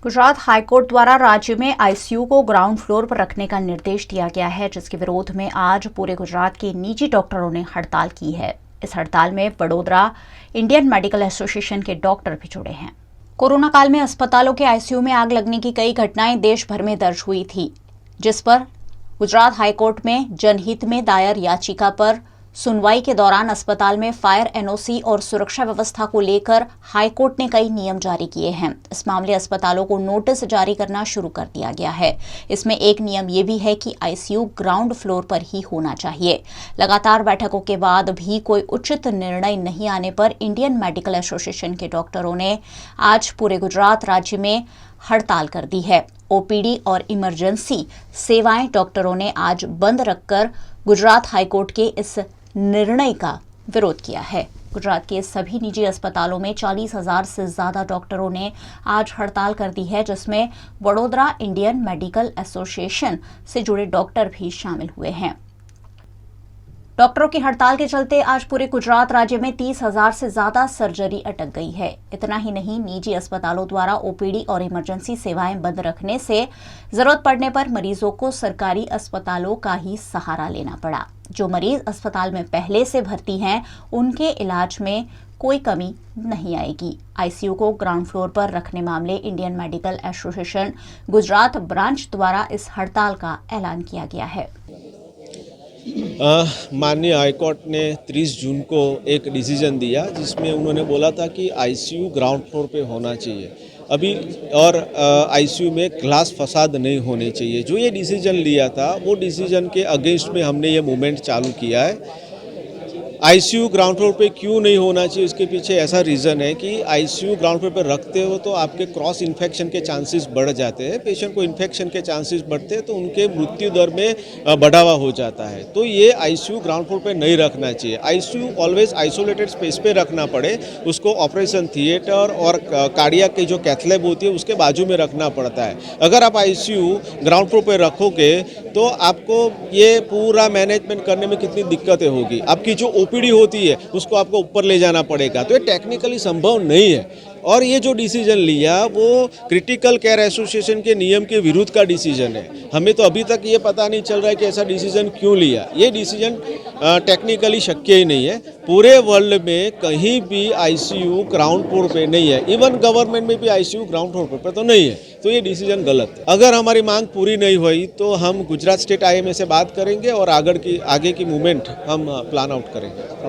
Gujarat high court द्वारा राज्य में आईसीयू को ग्राउंड फ्लोर पर रखने का निर्देश दिया गया है, जिसके विरोध में आज पूरे गुजरात के निजी डॉक्टरों ने हड़ताल की है। इस हड़ताल में वडोदरा इंडियन मेडिकल एसोसिएशन के डॉक्टर भी जुड़े हैं। कोरोना काल में अस्पतालों के आईसीयू में आग लगने की कई घटनाएं देश भर में दर्ज हुई थी, जिस पर गुजरात हाईकोर्ट में जनहित में दायर याचिका पर सुनवाई के दौरान अस्पताल में फायर एनओसी और सुरक्षा व्यवस्था को लेकर हाईकोर्ट ने कई नियम जारी किए हैं। इस मामले अस्पतालों को नोटिस जारी करना शुरू कर दिया गया है। इसमें एक नियम ये भी है कि आईसीयू ग्राउंड फ्लोर पर ही होना चाहिए। लगातार बैठकों के बाद भी कोई उचित निर्णय नहीं आने पर इंडियन मेडिकल एसोसिएशन के डॉक्टरों ने आज पूरे गुजरात राज्य में हड़ताल कर दी है। ओपीडी और इमरजेंसी सेवाएं डॉक्टरों ने आज बंद रखकर गुजरात हाईकोर्ट के इस निर्णय का विरोध किया है। गुजरात के सभी निजी अस्पतालों में 40,000 से ज्यादा डॉक्टरों ने आज हड़ताल कर दी है, जिसमें वडोदरा इंडियन मेडिकल एसोसिएशन से जुड़े डॉक्टर भी शामिल हुए हैं। डॉक्टरों की हड़ताल के चलते आज पूरे गुजरात राज्य में 30,000 से ज्यादा सर्जरी अटक गई है। इतना ही नहीं, निजी अस्पतालों द्वारा ओपीडी और इमरजेंसी सेवाएं बंद रखने से जरूरत पड़ने पर मरीजों को सरकारी अस्पतालों का ही सहारा लेना पड़ा। जो मरीज अस्पताल में पहले से भर्ती हैं, उनके इलाज में कोई कमी नहीं आएगी। आईसीयू को ग्राउंड फ्लोर पर रखने मामले Indian medical association Gujarat branch द्वारा इस हड़ताल का ऐलान किया गया है। माननीय हाईकोर्ट ने 30 जून को एक डिसीजन दिया, जिसमें उन्होंने बोला था कि आईसीयू ग्राउंड फ्लोर पे होना चाहिए अभी, और आईसीयू में ग्लास फसाद नहीं होने चाहिए। जो ये डिसीजन लिया था, वो डिसीजन के अगेंस्ट में हमने ये मूवमेंट चालू किया है। आईसीयू ग्राउंड फ्लोर पे क्यों नहीं होना चाहिए, उसके पीछे ऐसा रीज़न है कि आईसीयू ग्राउंड फ्लोर पे रखते हो तो आपके क्रॉस इन्फेक्शन के चांसेस बढ़ जाते हैं। पेशेंट को इन्फेक्शन के चांसेस बढ़ते हैं तो उनके मृत्यु दर में बढ़ावा हो जाता है। तो ये आईसीयू ग्राउंड फ्लोर पे नहीं रखना चाहिए। आईसीयू ऑलवेज आइसोलेटेड स्पेस पे रखना पड़े, उसको ऑपरेशन थिएटर और कार्डियक की जो कैथ होती है उसके बाजू में रखना पड़ता है। अगर आप आईसीयू ग्राउंड फ्लोर पे रखोगे तो आपको ये पूरा मैनेजमेंट करने में कितनी दिक्कतें होगी। आपकी जो ओपीडी होती है उसको आपको ऊपर ले जाना पड़ेगा, तो ये टेक्निकली संभव नहीं है। और ये जो डिसीजन लिया वो क्रिटिकल केयर एसोसिएशन के नियम के विरुद्ध का डिसीजन है। हमें तो अभी तक ये पता नहीं चल रहा है कि ऐसा डिसीजन क्यों लिया। ये डिसीजन टेक्निकली शक्य ही नहीं है। पूरे वर्ल्ड में कहीं भी आईसीयू ग्राउंड फ्लोर पे नहीं है। इवन गवर्नमेंट में भी आईसीयू ग्राउंड फ्लोर पे तो नहीं है। तो ये डिसीजन गलत है। अगर हमारी मांग पूरी नहीं हुई तो हम गुजरात स्टेट आईएमए से बात करेंगे और आगे की मूवमेंट हम प्लान आउट करेंगे।